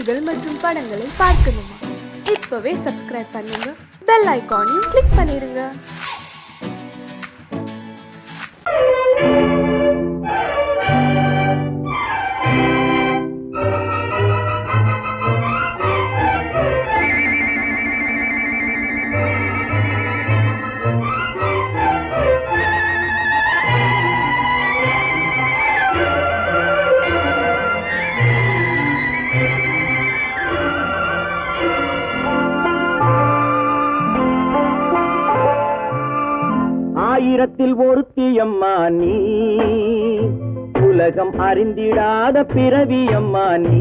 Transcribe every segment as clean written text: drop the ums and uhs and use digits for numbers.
செய்திகள் மற்றும் படங்களை பார்க்கணுமா? இப்பவே சப்ஸ்கிரைப் பண்ணுங்க, பெல் ஐகானையும் கிளிக் பண்ணிருங்க. ஆயிரத்தில் ஒருத்தியம்மா நீ, உலகம் அறிந்திடாத பிறவியம்மா நீ.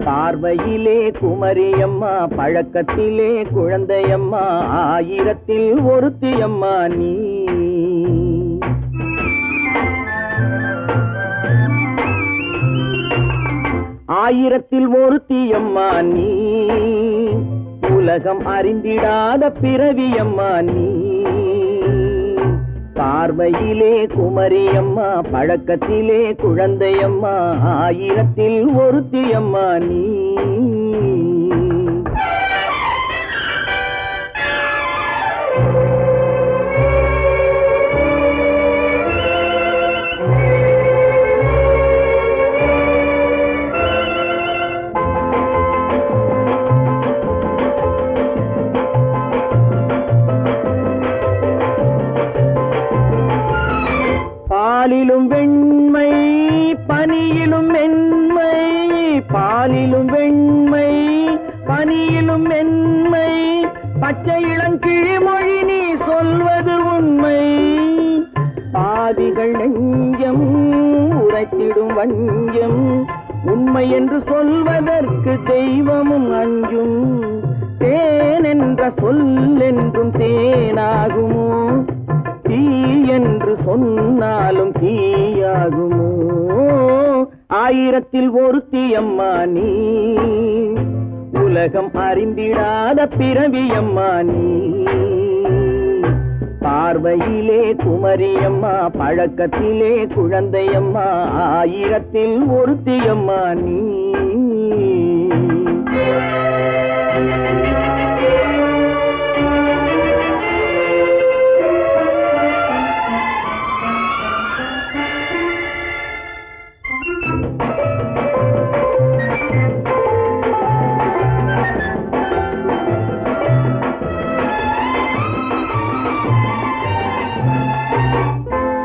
பார்வையிலே குமரியம்மா, பழக்கத்திலே குழந்தையம்மா, ஆயிரத்தில் ஒருத்தியம்மா நீ. ஆயிரத்தில் ஒருத்தியம்மா நீ, உலகம் அறிந்திடாத பிறவியம்மா நீ. பார்வையிலே குமரியம்மா, பழக்கத்திலே குழந்தையம்மா, ஆயிரத்தில் ஒருத்தியம்மா நீ. பாலிலும் வெண்மை, பனியிலும் மென்மை, பாலிலும் வெண்மை, பனியிலும் மென்மை, பச்சை இளங்கிழிமொழி நீ சொல்வது உண்மை. பாதிகள் நெஞ்சம் உரைத்திடும் வஞ்சம், உண்மை என்று சொல்வதற்கு தெய்வமும் அஞ்சும். தேன் என்ற சொல் என்றும் தேனாகுமோ, தீ என்று சொன்னாலும் தீயாகுமோ. ஆயிரத்தில் ஒருத்தியம்மா நீ, உலகம் அறிந்திடாத பிறவியம்மா நீ. பார்வையிலே குமரியம்மா, பழக்கத்திலே குழந்தையம்மா, ஆயிரத்தில் ஒருத்தியம்மா நீ.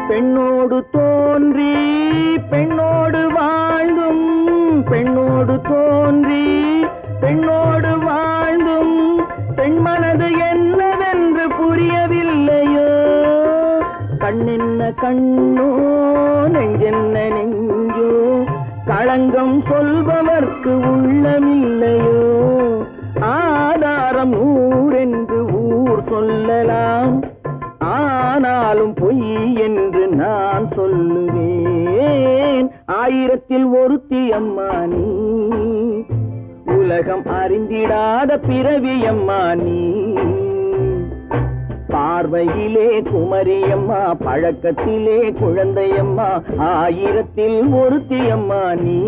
பெண்ணோடு தோன்றி பெண்ணோடு வாழ்ந்தும், பெண்ணோடு தோன்றி பெண்ணோடு வாழ்ந்தும், பெண் மனது என்னவென்று புரியவில்லையோ. கண்ணென்ன கண்ணோ, நெஞ்சென்ன நெஞ்சோ, களங்கம் சொல்பவர்க்கு உள்ளமில்லையோ. ஆதாரம் ஊரென்று ஊர் சொல்லலாம், ஆனாலும் பொய் என்று நான் சொல்லுவேன். ஆயிரத்தில் ஒருத்தியம்மா நீ, உலகம் அறிந்திடாத பிறவியம்மா நீ. பார்வையிலே குமரியம்மா, பழக்கத்திலே குழந்தையம்மா, ஆயிரத்தில் ஒருத்தியம்மா நீ.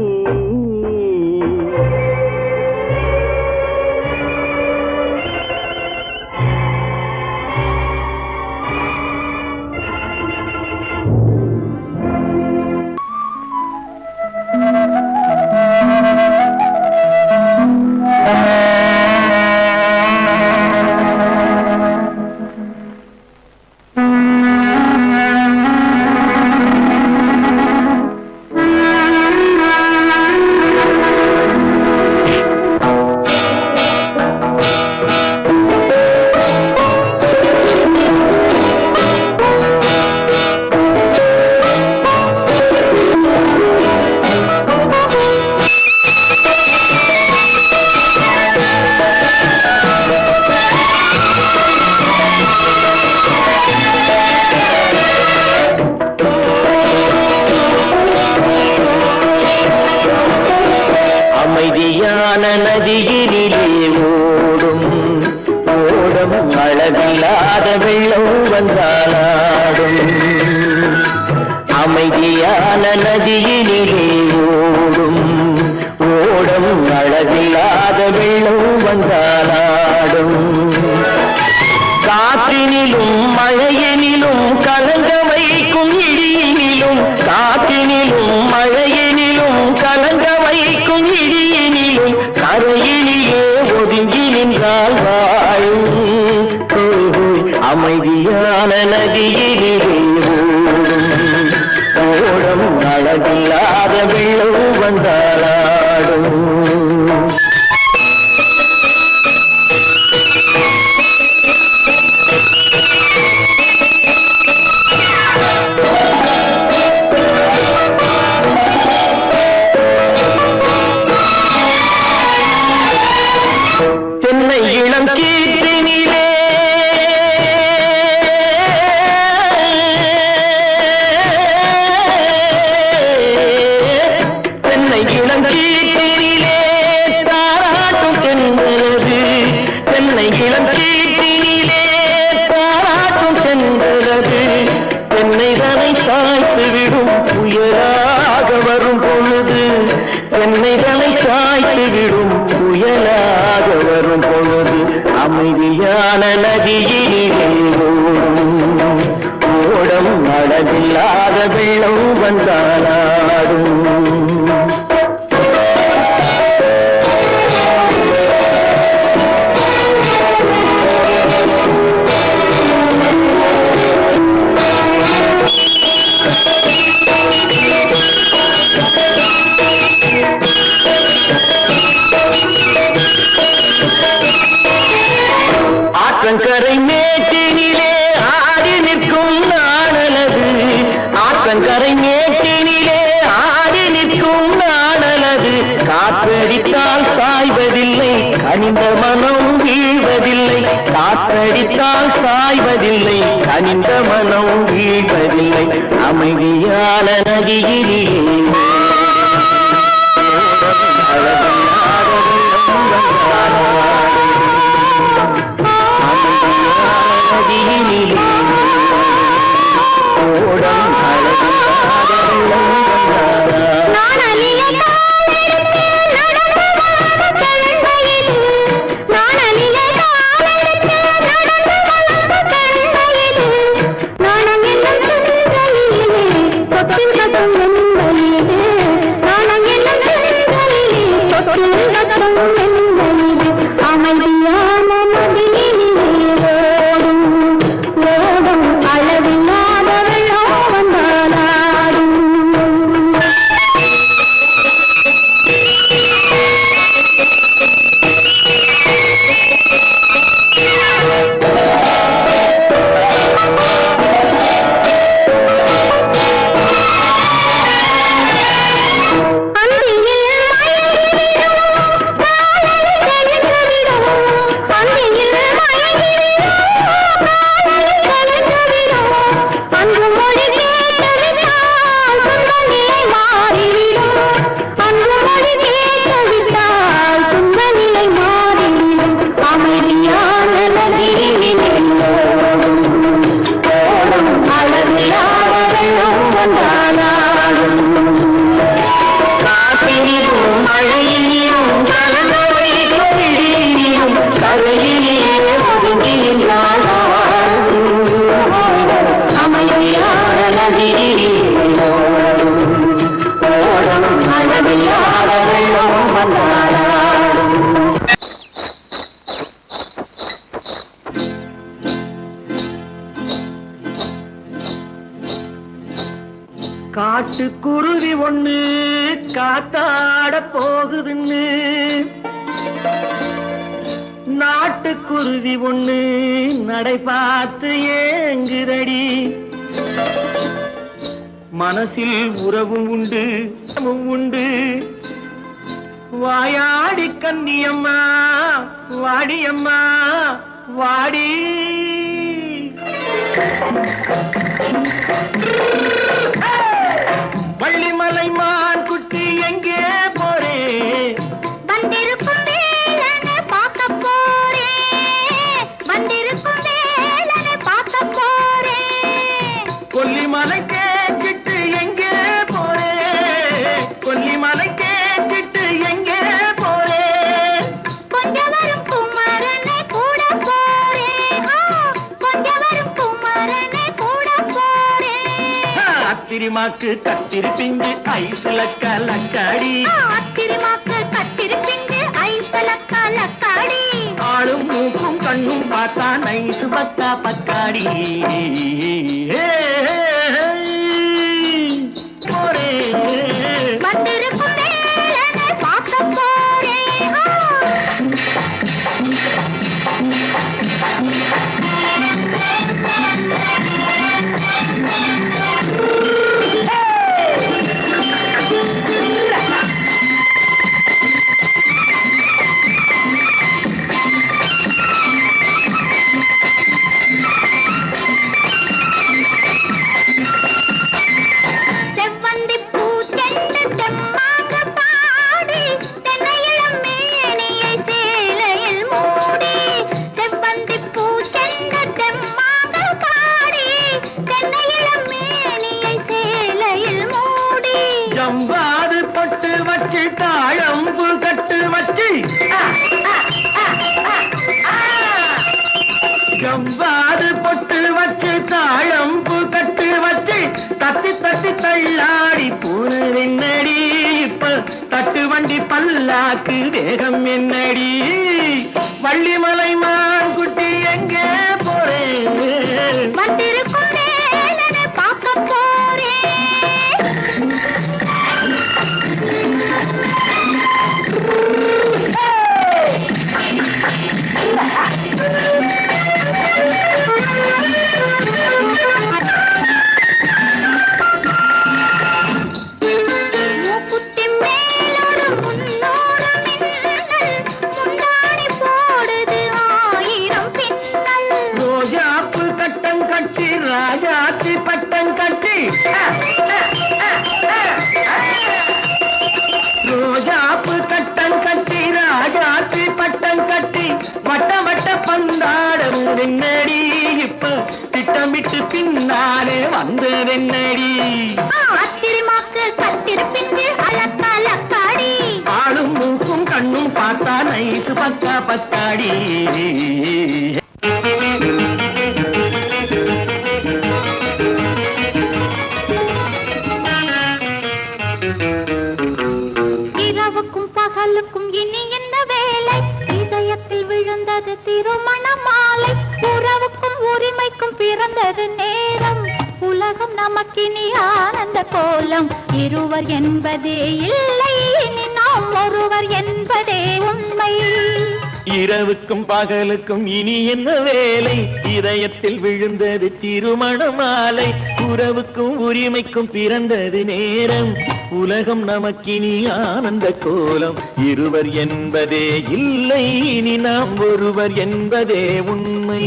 நதியினிலே ஓடும் ஓடும் அளவில்லாத வெள்ளம் வந்தாடும். அமைதியான நதியினிலே ஓடும் அழகில்லாத வெள்ளம் வந்தாலாடும் காற்றினிலும் மழையினிலும் கலங்க வைக்கும் இடியினிலும் காற்றினிலும் மழையினிலும் கலங்க வைக்கும் இடியினிலும் கரையினிலே ஒதுங்கி நின்றால் வாழும் அமைதியான நதியினிலே ஓடும் அழகில்லாத வெள்ளம் வந்தாலாடும் தென்னை இளம் கீற்றினிலே தென்னை இளம் கீற்றினிலே தாராட்டும் தென்றலது தென்னை இளம் கீற்றினிலே தாராட்டும் தென்றலது தென்னைதனை சாய்த்து விடும் புயலாக வரும் பொழுது தென்னைதனை சாய்த்து விடும் புயலாக வரும் பொழுது அமைதியான நதியினிலே ஓடம் அழகில்லாத வெள்ளம் வந்தாலாடும் ஆற்றங்கரை மேட்டினிலே ஆடி நிற்கும் நாணலது ஆற்றங்கரை மேட்டினிலே ஆடி நிற்கும் நாணலது காற்றடித்தால் சாய்வதில்லை கனிந்த மனம் வீழ்வதில்லை காற்றடித்தால் சாய்வதில்லை கனிந்த மனம் வீழ்வதில்லை அமைதியான நதியிலே காட்டுக்குருவி ஒண்ணு காத்தாட போகுதுன்னு நாட்டுக்குருவி ஒண்ணு நடை பார்த்து ஏங்குதடி மனசில் உறவும் உண்டு உண்டு வாயாடி கன்னியம்மா வாடியம்மா வாடி வள்ளிமலை மான் குட்டி எங்கே போறே வந்திருக்கும் வேலனை பார்க்க போறே வந்திருக்கும் வேலனை பார்க்க போறே கொல்லிமலை கேட்டுட்டு எங்கே போறே கொல்லிமலை கேட்டுட்டு எங்கே போறே அத்திரிமாக்கு கத்திரி பிஞ்சு ஐசுல கலக்காடி அத்திரிமாக்கு கத்திரி பிஞ்சு ஐசுல கலக்காடி ஆளும் மூக்கும் கண்ணும் பார்த்தா நைசு பக்கா பக்காடி வந்திருக்கும் வேலனை பார்க்க போறேன் செவ்வந்தி பூ தெண்டு தெம்மாக பாடி தென்னையிளம் மேனியை சேலையில் மூடி செவ்வந்தி பூ தெண்டு தெம்மாக பாடி தென்னையிளம் மேனியை சேலையில் மூடி ஜம்பாது பொட்டு வச்சு தாழம்பு கட்டு வச்சு ஜம்பாது பொட்டு வச்சு தாழம்பு கட்டு வச்சு தத்தி தத்தி தள்ளாடி பூனு என்னடி இப்ப தட்டு வண்டி பல்லாக்கு வேகம் என்னடி வள்ளிமலை மான் குட்டி எங்கே போறேன் வந்திருக்கும் வேலனை பார்க்க போறேன் மூக்குத்தி மேலோடு முன்னோடு மின்னல் முந்தாடி போடுது ஆயிரம் பின்னல் ரோஜாப்பு கட்டம் கட்டி ராஜாத்தி பட்டம் கட்டி ரோஜாப்பு கட்டம் கட்டி ராஜாத்தி பட்டம் கட்டி வட்ட வட்ட பந்தாடம் வெண்ணடி இப்ப திட்டமிட்டு பின்னாலே வந்து வெண்ணடி அத்திரிமாக்கு கத்திரி பிஞ்சு அலக்காடி ஆளும் மூக்கும் கண்ணும் பார்த்தா நைசு பக்கா பக்காடி இரவுக்கும் பகலுக்கும் இனி என்ன வேலை இதயத்தில் விழுந்தது திருமண மாலை உறவுக்கும் உரிமைக்கும் பிறந்தது நேரம் உலகம் நமக்கினி ஆனந்த கோலம் இருவர் என்பதே இல்லை இனி நாம் ஒருவர் என்பதே உண்மை இரவுக்கும் பகலுக்கும் இனி என்ன வேலை இதயத்தில் விழுந்தது திருமண மாலை உறவுக்கும் உரிமைக்கும் பிறந்தது நேரம் உலகம் நமக்கினி ஆனந்த கோலம் இருவர் என்பதே இல்லை இனி நாம் ஒருவர் என்பதே உண்மை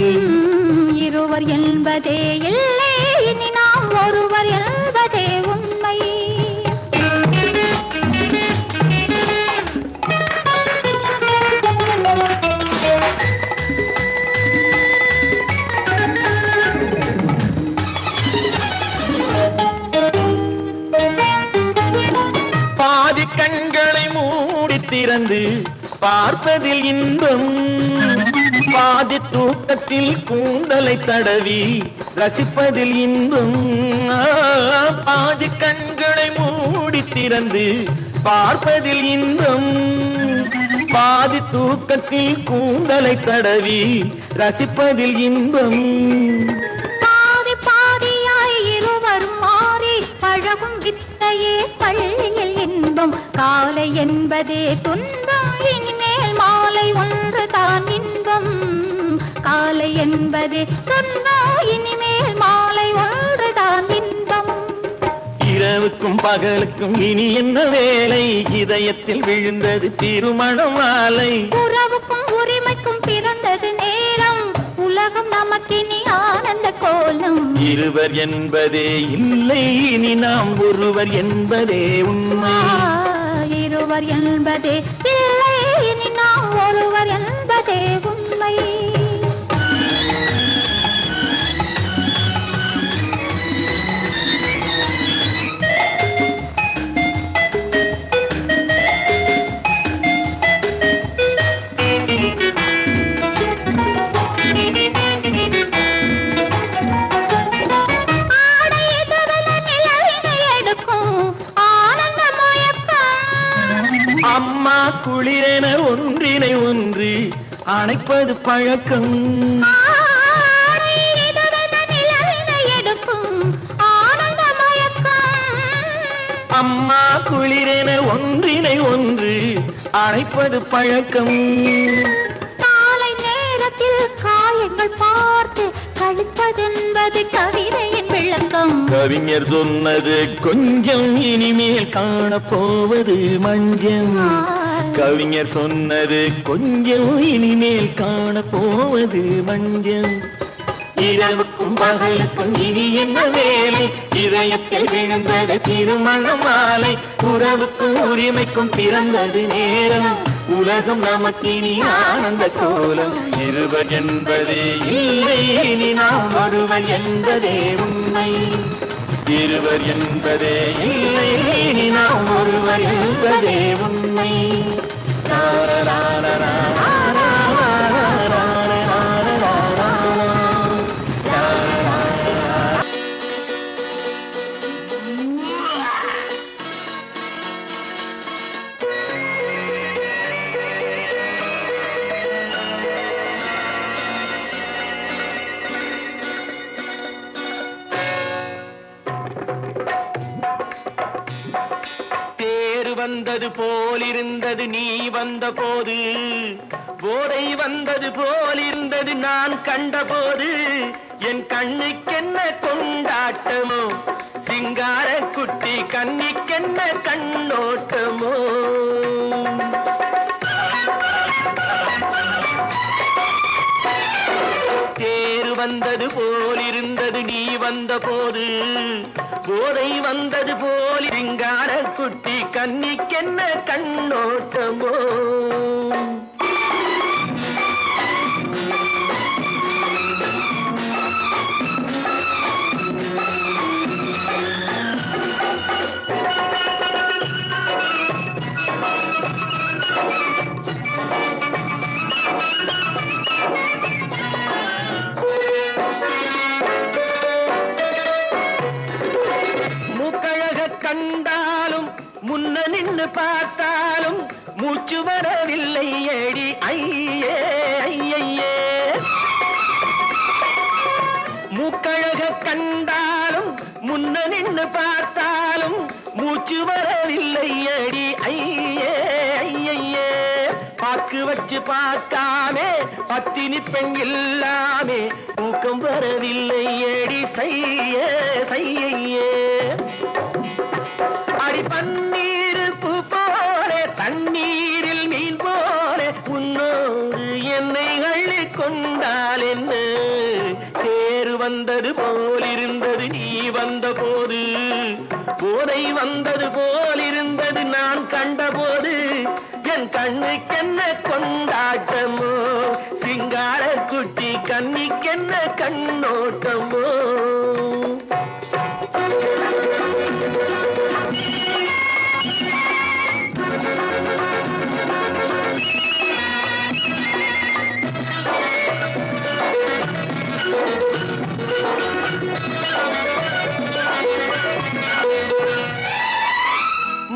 இருவர் என்பதே இல்லை இனி நாம் ஒருவர் என்பதே உண்மை பாதி கண்களை மூடி திறந்து பார்ப்பதில் இன்பம் பாதி தூக்கத்தில் கூந்தலை தடவி ரசிப்பதில் இன்பம் பாதி கண்களை மூடி திறந்து பார்ப்பதில் இன்பம் பாதி தூக்கத்தில் கூந்தலை தடவி ரசிப்பதில் இன்பம் பாதி பாதியாய் இருவரும் மாறி பழகும் வித்தையே பள்ளியில் இன்பம் காலை என்பதே துன்பம் இனிமேல் மாலை ஒன்று தான் இன்பம் காலை என்பதே துன்பம் இனிமேல் மாலை ஒன்று தான் இன்பம் இரவுக்கும் பகலுக்கும் இனி என்ன வேலை இதயத்தில் விழுந்தது திருமண மாலை உறவுக்கும் உரிமைக்கும் பிறந்தது நேரம் உலகம் நமக்கினி ஆனந்த கோலம் இருவர் என்பதே இல்லை இனி நாம் ஒருவர் என்பதே உண்மை இருவர் என்பதே இல்லை இனி நாம் ஒருவர் என்பதே உண்மை ஆடை தவள நிலவினை அம்மா குளிரென ஒன்றினை ஒன்று அணைப்பது பழக்கம். அம்மா குளிரென ஒன்றினை ஒன்று அணைப்பது பழக்கம். காலை நேரத்தில் காயங்கள் பார்த்து கழிப்பதென்பது கவிதையின் விளக்கம். கவிஞர் சொன்னது கொஞ்சம் இனிமேல் காணப்போவது மஞ்சள். கவிஞர் சொன்னது கொஞ்சம் இனிமேல் காணப்போவது மஞ்சள். இரவுக்கும் பகலுக்கும் இனி என்ன வேலை, இதயத்தில் விழுந்தது திருமண மாலை. உறவுக்கும் உரிமைக்கும் பிறந்தது நேரம், உலகம் நமக்கினி ஆனந்த கோலம். இருவர் என்பதே இல்லை இனி நாம் ஒருவர் என்பதே உண்மை. இருவர் என்பதே இல்லை இனி நாம் ஒருவர் என்பதே உண்மை. வந்தது போலிருந்தது நீ வந்த போது, போதை வந்தது போலிருந்தது நான் கண்டபோது. என் கண்ணுக்கென்ன கொண்டாட்டமோ, சிங்கார குட்டி கண்ணிக்கென்ன கண்ணோட்டமோ. தேர் வந்தது போலிருந்தது நீ வந்த போது, போதை வந்தது போல் சிங்கார குட்டி கண்ணிக்கென்ன கண்ணோட்டமோ. கண்டாலும் முன்ன நின்று பார்த்தாலும் மூச்சு வரவில்லை ஏடி ஐயே ஐயே. மூக்கழக கண்டாலும் முன்ன நின்று பார்த்தாலும் மூச்சு வரவில்லை ஏடி ஐயே ஐயே. பாக்கு வச்சு பார்க்காமே பத்தினி பெண் இல்லாமே தூக்கம் வரவில்லை ஏடி செய்ய செய்யே. அடி பன்னீர் பூ போல தண்ணீரில் மீன் போல உன்னோடு என்னை அள்ளி கொண்டால் என்ன. தேர் வந்தது போலிருந்தது நீ வந்த போது, போதை வந்தது போலிருந்தது நான் கண்டபோது. என் கண்ணுக்கென்ன கொண்டாட்டமோ, சிங்கார குட்டி கண்ணிக்கென்ன கண்ணோட்டமோ.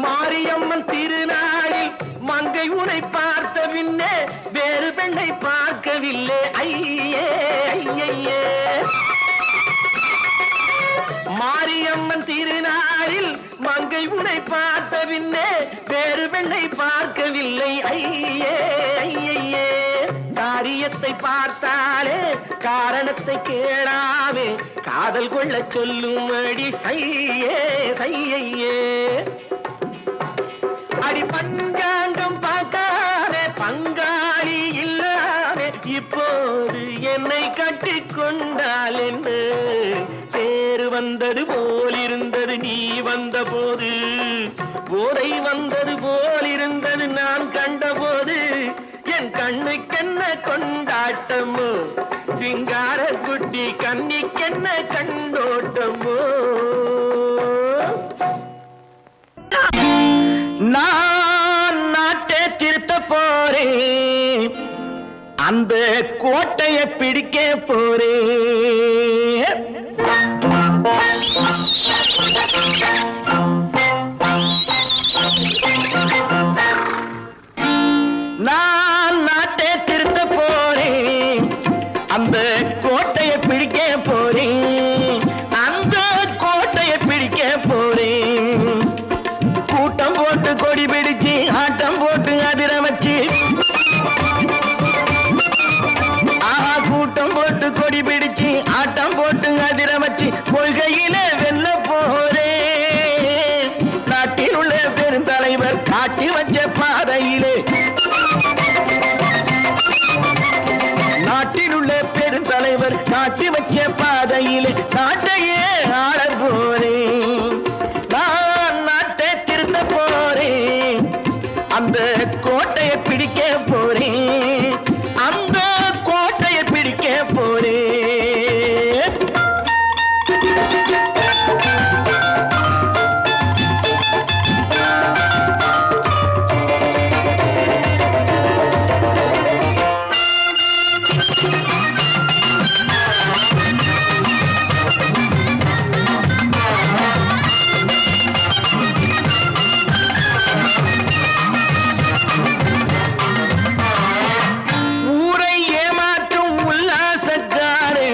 மாரியம்மன் திருநாளில் மங்கை உனை பார்த்த பின்னே வேறு பெண்ணை பார்க்கவில்லை ஐயே ஐயே. மாரியம்மன் திருநாளில் மங்கை உனை பார்த்த பின்னே வேறு பெண்ணை பார்க்கவில்லை ஐயே ஐயே. காரியத்தை பார்த்தாலே காரணத்தை கேளாமே காதல் கொள்ள சொல்லும் அடி சையே சையே. அடி பஞ்சாங்கம் பார்க்காதே பங்காளி இல்லாமே இப்போது என்னை கட்டி கொண்டால் என்று. தேர் வந்தது போலிருந்தது நீ வந்த போது, போதை வந்தது போலிருந்தது நான் கண்டபோது. என் கண்ணுக்கென்ன கொண்டாட்டமோ, சிங்கார குட்டி கண்ணிக்கென்ன கண்ணோட்டமோ. நான் நாட்டை திருத்த போறேன், அந்த கோட்டையை பிடிக்க போறேன். கொள்கையிலே வெல்ல போறேன். நாட்டில் உள்ள பெருந்தலைவர் காட்டி வச்ச பாதையிலே, நாட்டில் உள்ள பெருந்தலைவர் காட்டி வச்ச பாதையிலே நாட்டையே ஆள போறேன். நான் நாட்டை திருத்த போறேன், அந்த கோட்டையை பிடிக்க போறேன், அந்த கோட்டையை பிடிக்க போறேன். ஊரை ஏமாற்றும் உல்லாசக்காரு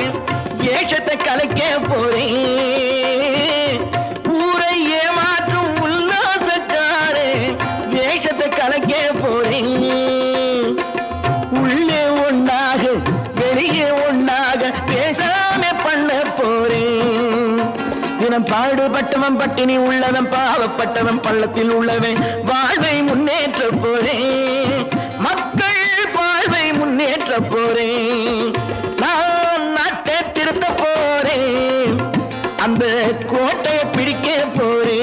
ஏஷத்தை கலைக்க போறேன். ஊரை ஏமாற்றும் உல்லாசக்காரு ஏஷத்தை கலைக்க போறேன். உள்ளே ஒண்ணாக வெளியே ஒண்ணாக பேசாம பண்ண போறேன். தினம் பாடுபட்டவன் பட்டினி உள்ளவன் பாவப்பட்டவன் பள்ளத்தில் உள்ளவன் வாழ்வை முன்னேற்ற போறேன். மக்கள் வாழ்வை முன்னேற்ற போறேன். நான் நாட்டை திருத்த போறேன், அந்த கோட்டையை பிடிக்க போறேன்.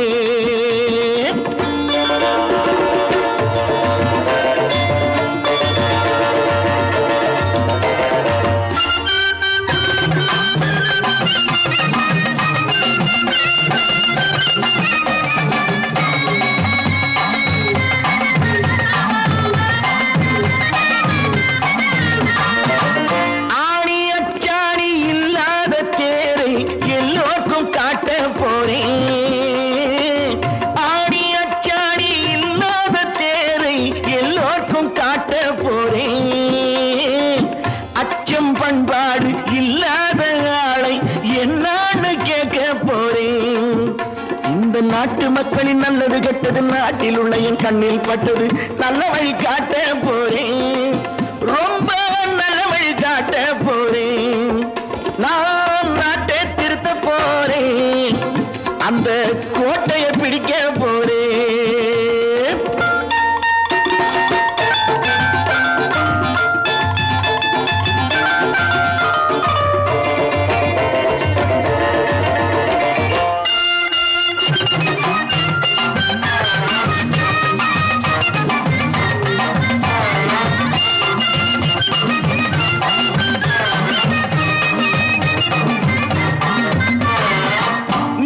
ஆணி அச்சாணி இல்லாத தேரை எல்லோருக்கும் காட்ட போறேன். ஆணி அச்சாணி இல்லாத தேரை எல்லோருக்கும் காட்ட போறேன். அச்சம் பண்பாடு இல்லாத ஆளை என்னான்னு கேட்க போறேன். இந்த நாட்டு மக்களின் நல்லது கெட்டது நாட்டில் உள்ள என் கண்ணில் பட்டது நல்ல வழி காட்ட போறேன். ரொம்ப நல்ல வழி காட்ட போறேன். நான் நாட்டை திருத்த போறேன், அந்த கோட்டையை பிடிக்க போறேன்.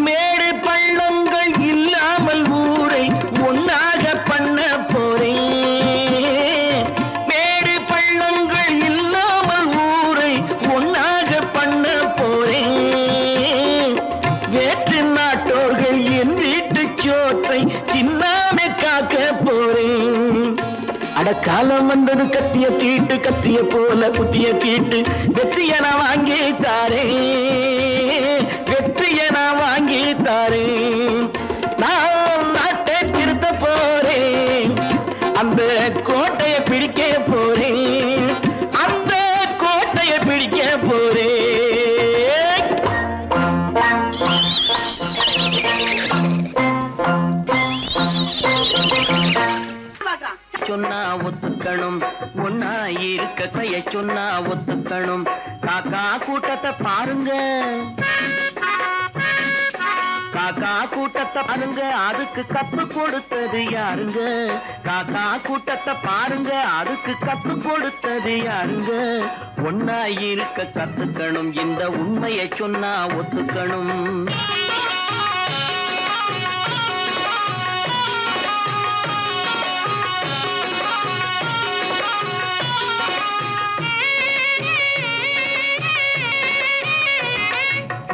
மேடு பள்ளங்கள் இல்லாமல் ஊரை ஒன்னாக பண்ண போறேன். மேடு பள்ளங்கள் இல்லாமல் ஊரை ஒன்னாக பண்ண போறேன். வேற்று நாட்டோர்கள் என் வீட்டு சோற்றை தின்னாமே காக்க போறேன். அடக்காலம் வந்தது கத்திய தீட்டு, கத்திய போல புத்திய தீட்டு வெற்றிய நான் வாங்கி தாரேன், வெற்றிய நான் வாங்கி தாரேன். நான் நாட்டை திருத்த போறேன், அந்த கோட்டையை பிடிக்க போறேன், அந்த கோட்டையை பிடிக்க போறேன். சொன்னா ஒத்துக்கணும், ஒன்னா இருக்க கைய சொன்னா ஒத்துக்கணும். காக்கா கூட்டத்தை பாருங்க, காக்கா கூட்டத்தை பாருங்க, அதுக்கு கத்து கொடுத்தது யாருங்க? காக்கா கூட்டத்தை பாருங்க, அதுக்கு கத்து கொடுத்தது யாருங்க? ஒன்னா இருக்க கத்துக்கணும், இந்த உண்மையை சொன்னா ஒத்துக்கணும்.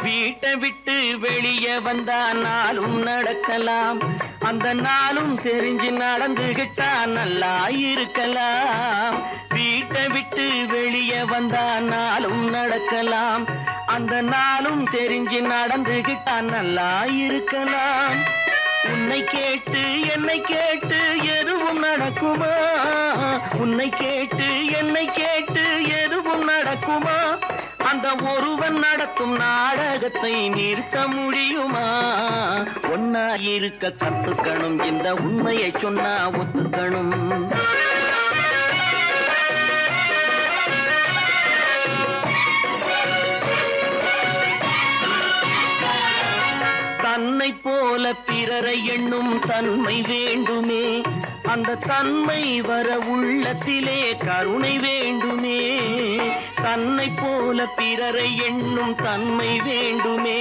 வீட்டை விட்டு வெளியே வந்தா நாளும் நடக்கலாம், அந்த நாளும் தெரிஞ்சு நடந்துகிட்டா நல்லா இருக்கலாம். வீட்டை விட்டு வெளியே வந்தா நாளும் நடக்கலாம், அந்த நாளும் தெரிஞ்சு நடந்துகிட்டா நல்லா இருக்கலாம். உன்னை கேட்டு என்னை கேட்டு எதுவும் நடக்குமா? உன்னை கேட்டு என்னை கேட்டு எதுவும் நடக்குமா? அந்த ஒருவன் நடத்தும் நாடகத்தை நிறுத்த முடியுமா? ஒன்னா இருக்க கத்துக்கணும், இந்த உண்மையை சொன்னா ஒத்துக்கணும். தன்னை போல பிறரை எண்ணும் தன்மை வேண்டுமே, அந்த தன்மை வர உள்ளத்திலே கருணை வேண்டுமே. தன்னை போல பிறரை எண்ணும் தன்மை வேண்டுமே,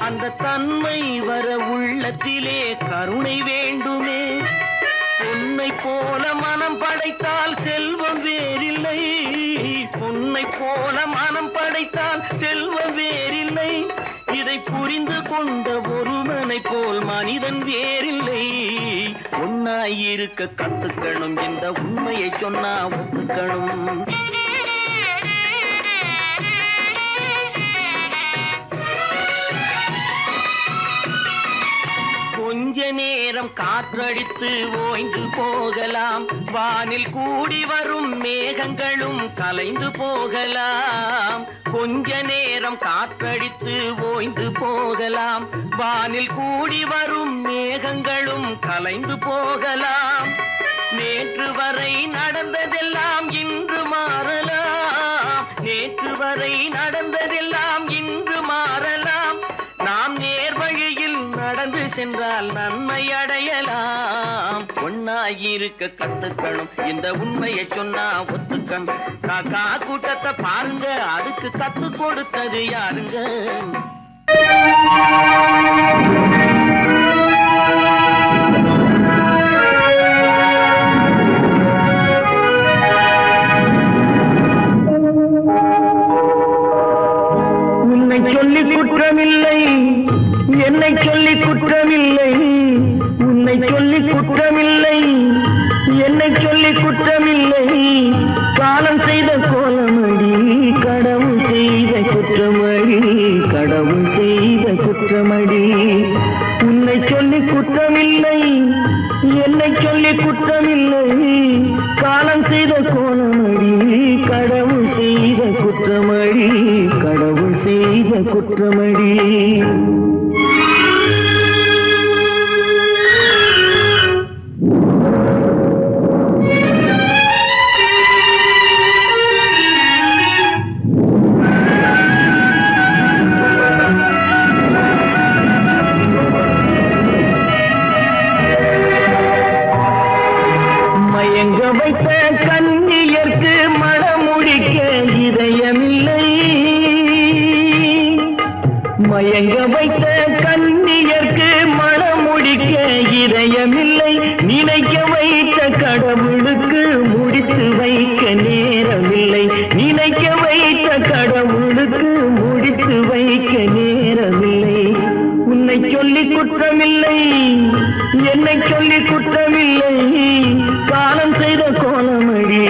அந்த தன்மை வர உள்ளத்திலே கருணை வேண்டுமே. பொன்னை போல மனம் படைத்தால் செல்வம் வேறில்லை, பொன்னை போல மனம் படைத்தால் செல்வம் வேறில்லை. இதை புரிந்து கொண்ட ஒருவனை போல் மனிதன் வேறில்லை. ஒன்னாயிருக்க கத்துக்கணும், இந்த உண்மையை சொன்னா ஒத்துக்கணும். கொஞ்ச நேரம் காற்றடித்து ஓய்ந்து போகலாம், வானில் கூடி வரும் மேகங்களும் கலைந்து போகலாம். கொஞ்ச நேரம் காற்றடித்து ஓய்ந்து போகலாம், வானில் கூடி வரும் மேகங்களும் கலைந்து போகலாம். நேற்று வரை நடந்ததெல்லாம் இன்று மாறலாம், நேற்று வரை நடந்ததெல்லாம் இன்று மாறலாம். நாம் நேர் வழியில் நடந்து சென்றால் நன்மை அடையலாம். ஒன்னாயிருக்க கத்துக்கணும், இந்த உண்மையை சொன்னா ஒத்துக்கணும். காக்கா கூட்டத்தை பாருங்க, அதுக்கு கத்து கொடுத்தது யாருங்க? உன்னை சொல்லி குற்றமில்லை, என்னை சொல்லி குற்றமில்லை, உன்னை சொல்லி குற்றமில்லை, என்னை சொல்லி குற்றமில்லை. காலம் செய்த கோலமடி, கடவுள் செய்த குற்றமடி, கடவுள் செய்த குற்றமடி. உன்னை சொல்லி குற்றமில்லை, என்னை சொல்லி குற்றமில்லை. காலம் செய்த கோலமடி, கடவுள் செய்த குற்றமடி, கடவுள் செய்த குற்றமடி. மயங்க வைத்த கண்ணியர்க்கு மனமுடிக்க இதயமில்லை, மயங்க வைத்த கண்ணியர்க்கு மனமுடிக்க இதயமில்லை. நினைக்க வைத்த கடவுளுக்கு முடித்து வைக்க நேரமில்லை, நினைக்க வைத்த கடவுளுக்கு முடித்து வைக்க நேரமில்லை. உன்னை சொல்லி குற்றமில்லை, என்னை சொல்லி குற்றமில்லை. காலம் செய்த கோலமடி,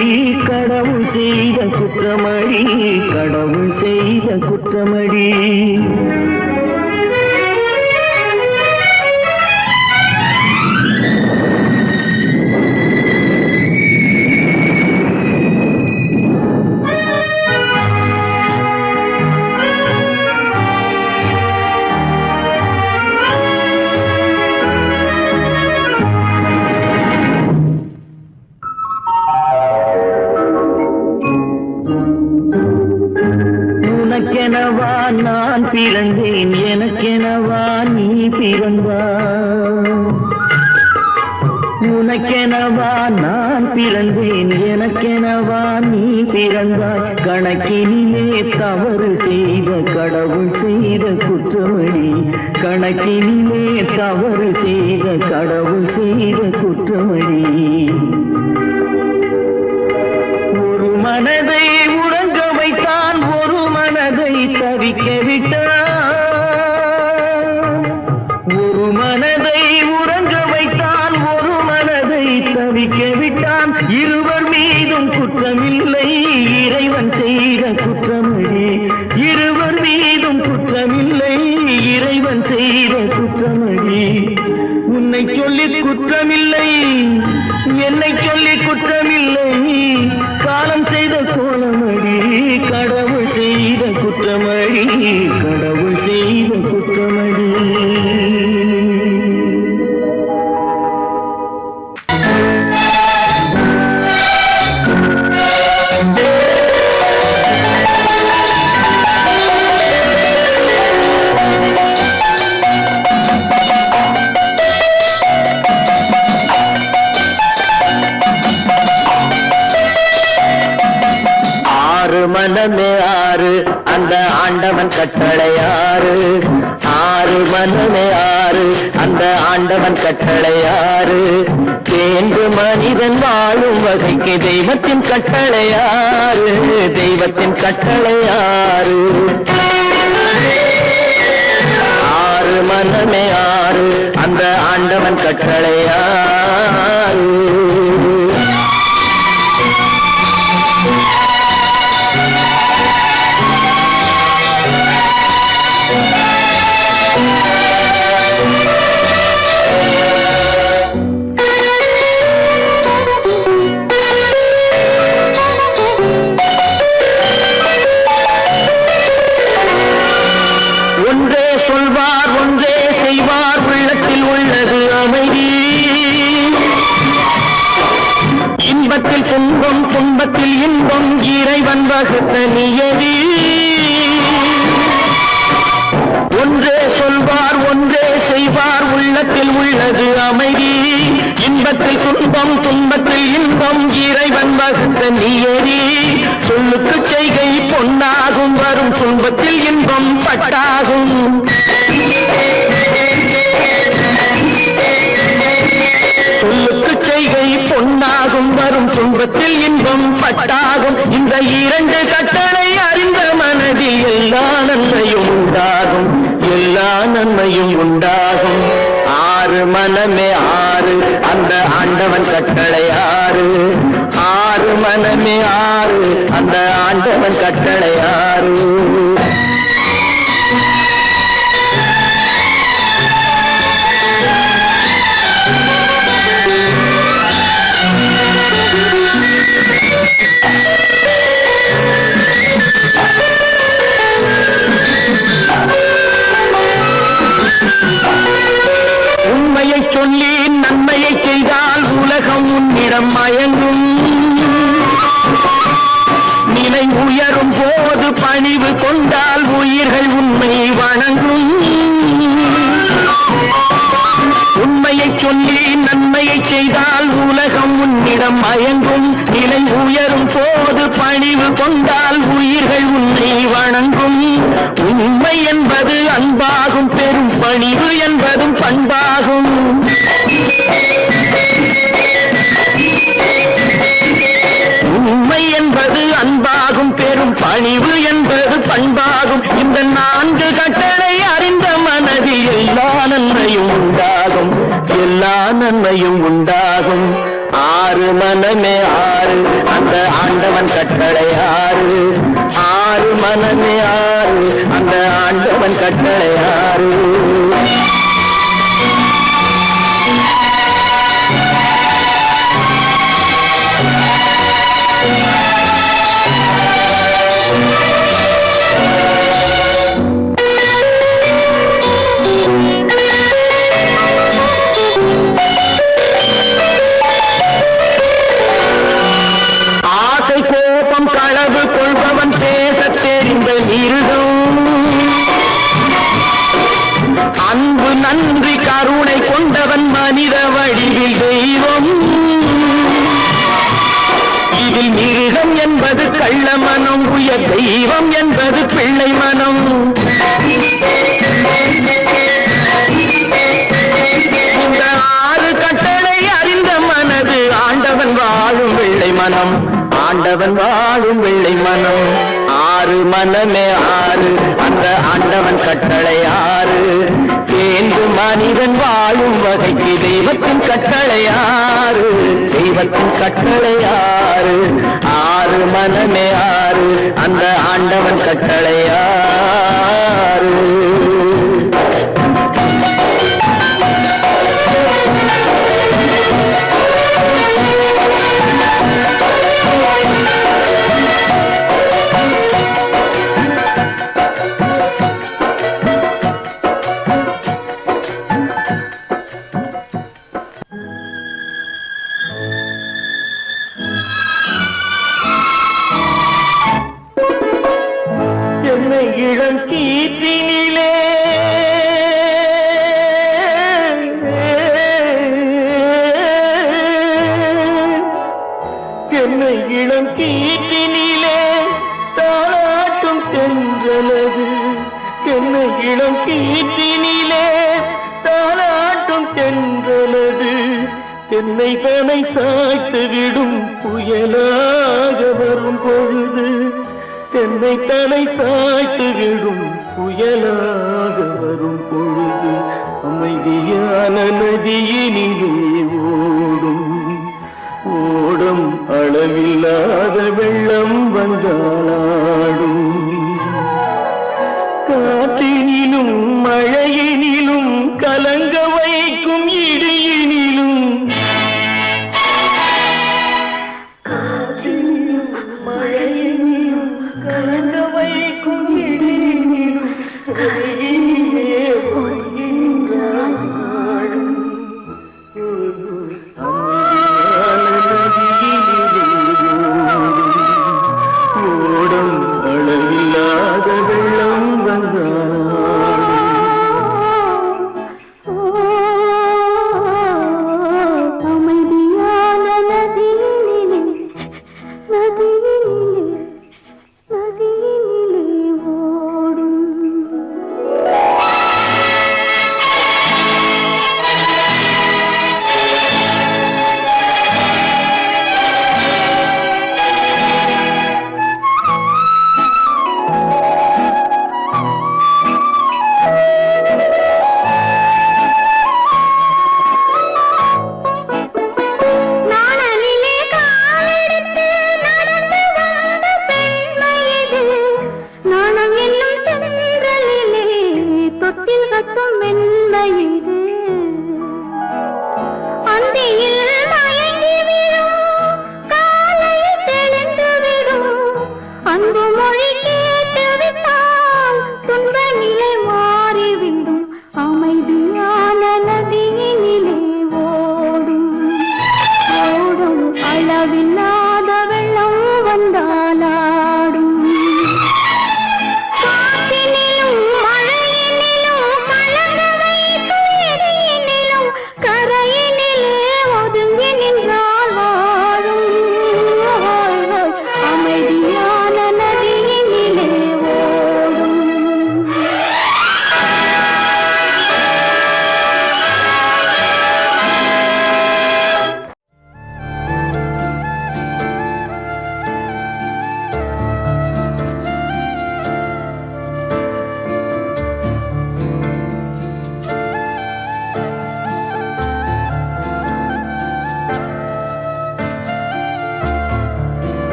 கடவுள் செய்த குற்றமடி, கடவுள் செய்த குற்றமடி. உனக்கெனவா நான் பிறந்தேன், எனக்கெனவா நீ பிறந்தாய். உனக்கெனவா நான் பிறந்தேன், எனக்கெனவா நீ பிறந்தாய். கணக்கினிலே தவறு செய்த கடவுள் செய்த குற்றமடி, கணக்கினிலே தவறு செய்த கடவுள் செய்த குற்றமடி. ஒரு மனதை உறங்க வைத்தான், ஒரு மனதை தவிக்க விட்டான். ஒரு மனதை உறங்க வைத்தான், ஒரு மனதை தவிக்க விட்டான். இருவர் மீதும் குற்றமில்லை, இறைவன் செய்த குற்றமடி. இருவர் மீதும் குற்றமில்லை, இறைவன் செய்த குற்றமடி. உன்னை சொல்லி குற்றமில்லை, என்னை சொல்லி குற்றமில்லை. காலம் செய்த கோலமடி, கடவுள் செய்த குற்றம். மனமே ஆறு அந்த ஆண்டவன் கட்டளை ஆறு ஆறு மனமே ஆறு அந்த ஆண்டவன் கட்டளை ஆறு தேர்ந்து மனிதன் வாழும் வகைக்கு தெய்வத்தின் கட்டளை ஆறு தெய்வத்தின் கட்டளை ஆறு ஆறு மனமே ஆறு அந்த ஆண்டவன் கட்டளை ஆறு ஒன்றே சொல்வார் ஒன்றே செய்வார் உள்ளத்தில் உள்ளது அமைதி இன்பத்தில் துன்பம் துன்பத்தில் இன்பம் இறைவன் வகுத்த நியதி ஒன்றே சொல்வார் ஒன்றே செய்வார் உள்ளத்தில் உள்ளது அமைதி இன்பத்தில் துன்பம் துன்பத்தில் இன்பம் இறைவன் வகுத்த நியதி சொல்லுக்கு செய்கை பொன்னாகும் வரும் துன்பத்தில் இன்பம் பட்டாகும் சொல்லுக்கு செய்கை பொன்னாகும் வரும் துன்பத்தில் இன்பம் பட்டாகும் இந்த இரண்டு கட்டளை அறிந்த மனதில் எல்லா நன்மையும் உண்டாகும் எல்லா நன்மையும் உண்டாகும் ஆறு மனமே ஆறு அந்த ஆண்டவன் கட்டளை ஆறு ஆறு மனமே ஆறு அந்த ஆண்டவன் கட்டளை ஆறு உண்மையை சொல்லி நன்மையை செய்தால் உலகம் உன்னிடம் மயங்கும் நிலை உயரும் போது பணிவு கொண்டால் உயிர்கள் உண்மை வணங்கும் உண்மையை சொல்லி நன்மையை செய்தால் உலகம் உன்னிடம் மயங்கும் நிலை உயரும் போது பணிவு கொண்டால் உயிர்கள் உன்னை வணங்கும் உண்மை என்பது அன்பாகும் பெரும் பணிவு என்பதும் பண்பாகும் உண்மை என்பது அன்பாகும் பெரும் பணிவு என்பது பண்பாகும் இந்த நான்கு கட்டளை அறிந்த மனதில் எல்லா நன்மையும் உண்டாகும் எல்லா நன்மையும் உண்டாகும் ஆறு மனமே ஆறு அந்த ஆண்டவன் கட்டளை ஆறு ஆறு மனமே ஆறு அந்த ஆண்டவன் கட்டளை ஆறு களவு கொள்பவன் பேச தெரிந்த மிருகம் அன்பு நன்றி கருணை கொண்டவன் மனித வடிவில் தெய்வம் இதில் மிருகம் என்பது கள்ள மனம் உயர் தெய்வம் என்பது பிள்ளை மனம் இந்த ஆறு கட்டளை அறிந்த மனது ஆண்டவன் வாழும் வெள்ளை மனம் ஆண்டவன் வாழும் வெள்ளை மனம் ஆறு மனமே ஆறு அந்த ஆண்டவன் கட்டளை ஆறு தேர்ந்து மனிதன் வாழும் வகைக்கு தெய்வத்தின் கட்டளை ஆறு தெய்வத்தின் கட்டளை ஆறு ஆறு மனமே ஆறு அந்த ஆண்டவன் கட்டளை ஆறு இளம் கீற்றினிலே என்னை இளம் கீற்றினிலே தாளாட்டும் தென்றலது என்னை இளம் கீற்றினிலே தாளாட்டும் தென்றலது என்னை தனை சாய்த்து விடும் புயலாக வரும் பொழுது என்னை தனை சாய்த்து விடும் புயலாக வரும் பொழுது அமைதியான நதியினிலே ஓடும் ஓடும் அளவில்லாத வெள்ளம் வந்தாடும் காற்றினிலும் மழையினிலும் கலங்க வைக்கும் இடியினிலும் காற்றினிலும் மழையினிலும் கலங்க வைக்கும் இடியினிலும்